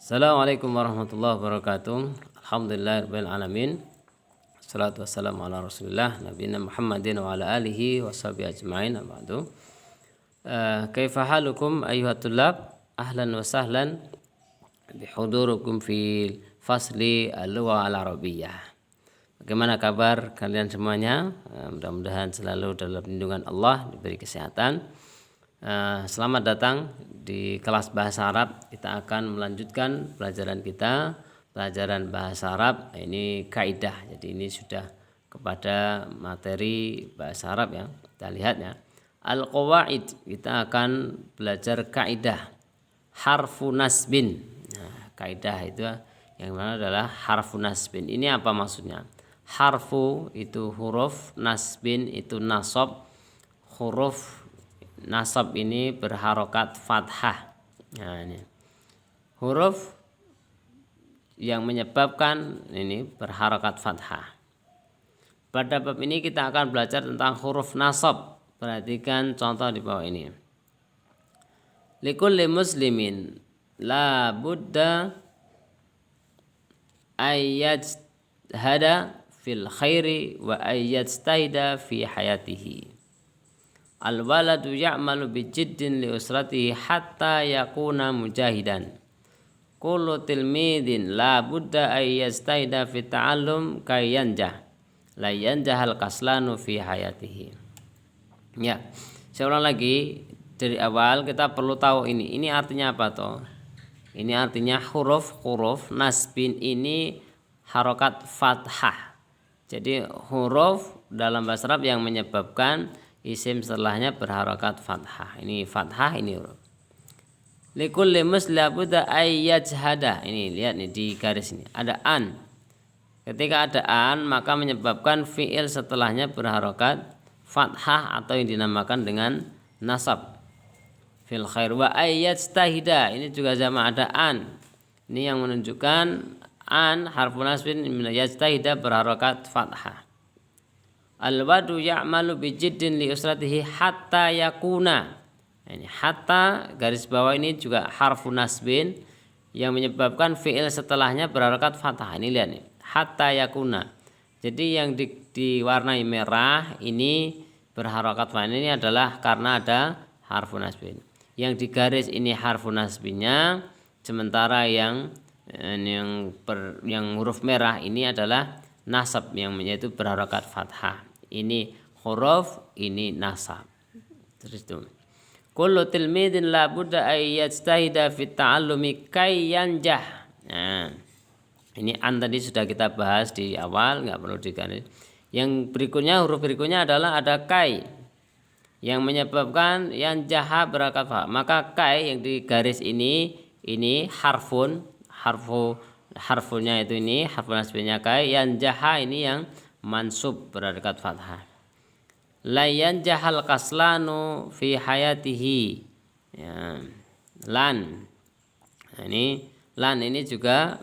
Assalamualaikum warahmatullahi wabarakatuh. Alhamdulillahirabbil alamin. Wassalatu wassalamu ala Rasulillah nabiyina Muhammadin wa ala alihi washabihi ajmain. Ba'du. Kaifa halukum ayyuhat tullab? Ahlan wa sahlan bihudurukum fil fasli al-lugha al-arabiyyah. Bagaimana kabar kalian semuanya? Mudah-mudahan selalu dalam lindungan Allah, diberi kesehatan. Selamat datang di kelas bahasa Arab. Kita akan melanjutkan pelajaran kita, pelajaran bahasa Arab. Ini kaidah, jadi ini sudah kepada materi bahasa Arab ya. Kita lihat ya. Al-qawaid, kita akan belajar kaidah harfu nasbin. Nah, kaidah itu yang mana adalah harfu nasbin. Ini apa maksudnya? Harfu itu huruf, nasbin itu nasab. Huruf nasab ini berharokat fathah. Nah, ini huruf yang menyebabkan ini berharokat fathah. Pada bab ini kita akan belajar tentang huruf nasab. Perhatikan contoh di bawah ini. Likulli muslimin la budda ayyajhada fil khairi wa ayyajtahida fi hayatihi. Al-waladu ya'malu bijiddin li usratihi hatta yakuna mujahidan. Kullu tilmidin la budda ay yastahida fi ta'allum kay yanjah. La yanjahal kaslanu fi hayatihi. Ya, saya ulang lagi dari awal, kita perlu tahu ini. Ini artinya apa toh? Ini artinya huruf nasbin ini harokat fathah. Jadi huruf dalam bahasa Arab yang menyebabkan isim setelahnya berharokat fathah. Ini fathah, ini huruf. Likulli muslibuda ayyajhada. Ini lihat nih di garis ini ada an. Ketika ada an maka menyebabkan fiil setelahnya berharokat fathah atau yang dinamakan dengan nasab. Fil khair wa ayyajtahida. Ini juga sama ada an. Ini yang menunjukkan an harfu nasbin min yajtahida berharokat fathah. Al-wadu ya'malu bijiddin li usratihi hatta yakuna. Ini hatta garis bawah ini juga harfu nasbin yang menyebabkan fiil setelahnya berharokat fathah. Ini lihat nih, hatta yakuna. Jadi yang diwarnai merah ini berharokat fathah, ini adalah karena ada harfu nasbin. Yang di garis ini harfu nasbinnya, sementara yang huruf merah ini adalah nasab yang yaitu berharokat fathah. Ini huruf, ini nasab. Terus itu. Kullu tilmidin la budda ay yajtahida fit ta'allumi kay yanjah. Nah, ini an tadi sudah kita bahas di awal, enggak perlu digaris. Yang berikutnya, huruf berikutnya adalah ada kay yang menyebabkan yanjah berharokat fathah. Maka kay yang di garis ini harfunya itu ini harfu nasbnya kay, yanjah ini yang mansub berharokat fathah. La yanjahal kaslanu fi hayatihi. Ya, lan. Nah, ini lan ini juga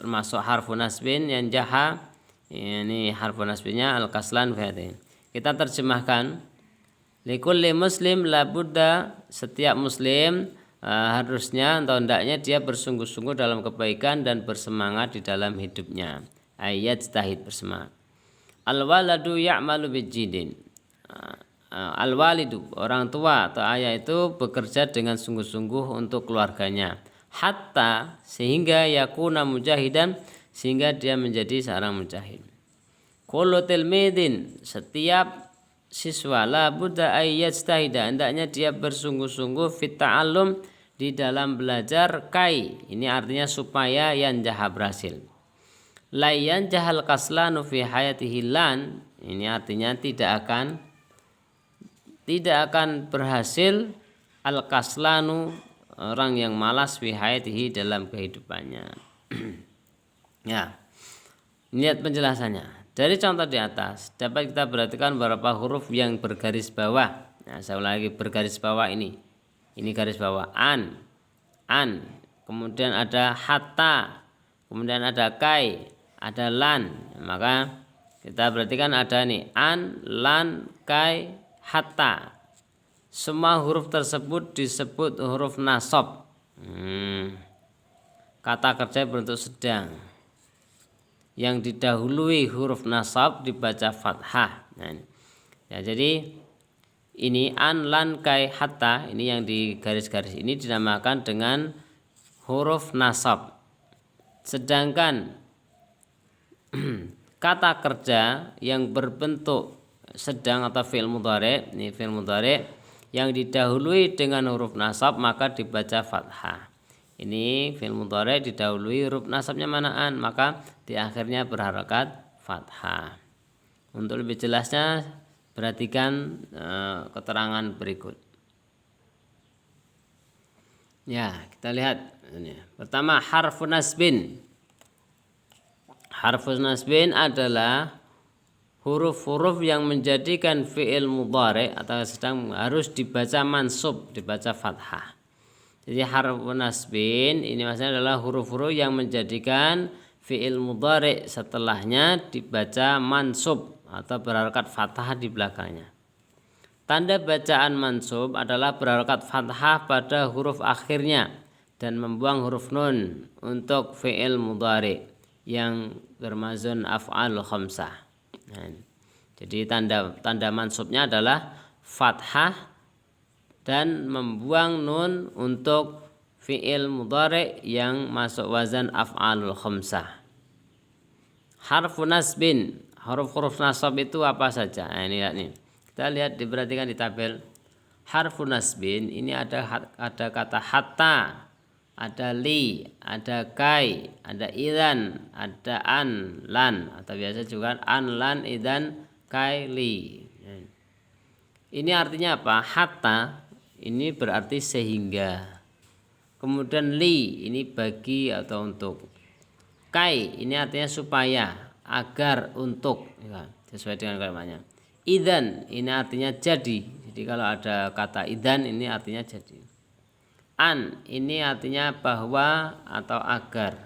termasuk harfu nasbin. Yanjaha ini harfu nasbinnya al kaslan fi hayatihi. Kita terjemahkan. Likulli muslim la budda, setiap muslim harusnya atau hendaknya dia bersungguh-sungguh dalam kebaikan dan bersemangat di dalam hidupnya. Ayat tahid bersemangat. Al-waladu ya'malu bijidin. Al-walidu, orang tua atau ayah itu bekerja dengan sungguh-sungguh untuk keluarganya. Hatta, sehingga yakuna mujahidan, sehingga dia menjadi seorang mujahid. Kullu tilmidin, setiap siswa la budda ayyajtahida, hendaknya dia bersungguh-sungguh fit ta'allum, di dalam belajar kai. Ini artinya supaya yanjah berhasil. La yanjahal kaslanu fi hayatihi lan, ini artinya tidak akan berhasil al kaslanu, orang yang malas, fi hayatihi dalam kehidupannya. Ya, lihat penjelasannya. Dari contoh di atas dapat kita perhatikan beberapa huruf yang bergaris bawah. Nah, saya ulang lagi, bergaris bawah ini garis bawah an, kemudian ada hatta, kemudian ada kai, ada lan. Maka kita perhatikan ada nih an, lan, kai, hatta. Semua huruf tersebut disebut huruf nasab. kata kerja berbentuk sedang yang didahului huruf nasab dibaca fathah. Nah, ya, jadi ini an, lan, kai, hatta, ini yang di garis-garis ini dinamakan dengan huruf nasab. Sedangkan kata kerja yang berbentuk sedang atau fi'il mudhari', ini fi'il mudhari' yang didahului dengan huruf nasab maka dibaca fathah. Ini fi'il mudhari' didahului huruf nasabnya manaan, maka di akhirnya berharokat fathah. Untuk lebih jelasnya perhatikan keterangan berikut. Ya, kita lihat ini. Pertama, harfun nasbin. Harfun nasbin adalah huruf-huruf yang menjadikan fi'il mudhari' atau sedang harus dibaca mansub, dibaca fathah. Jadi harfun nasbin ini maksudnya adalah huruf-huruf yang menjadikan fi'il mudhari' setelahnya dibaca mansub atau berharokat fathah di belakangnya. Tanda bacaan mansub adalah berharokat fathah pada huruf akhirnya dan membuang huruf nun untuk fi'il mudhari' yang bermazun af'al khamsah. Nah, jadi tanda mansubnya adalah fathah dan membuang nun untuk fi'il mudhari' yang masuk wazan af'alul khamsah. Harfu nasbin, huruf-huruf nasab itu apa saja? Nah, ini lihat nih. Kita lihat, diperhatikan di tabel. Harfu nasbin ini ada kata hatta, ada li, ada kai, ada idan, ada an, lan, atau biasa juga an, lan, idan, kai, li. Ini artinya apa? Hatta ini berarti sehingga. Kemudian li ini bagi atau untuk. Kai ini artinya supaya, agar, untuk, ya, sesuai dengan kalimatnya. Idan ini artinya jadi. Jadi kalau ada kata idan ini artinya jadi. An ini artinya bahwa atau agar.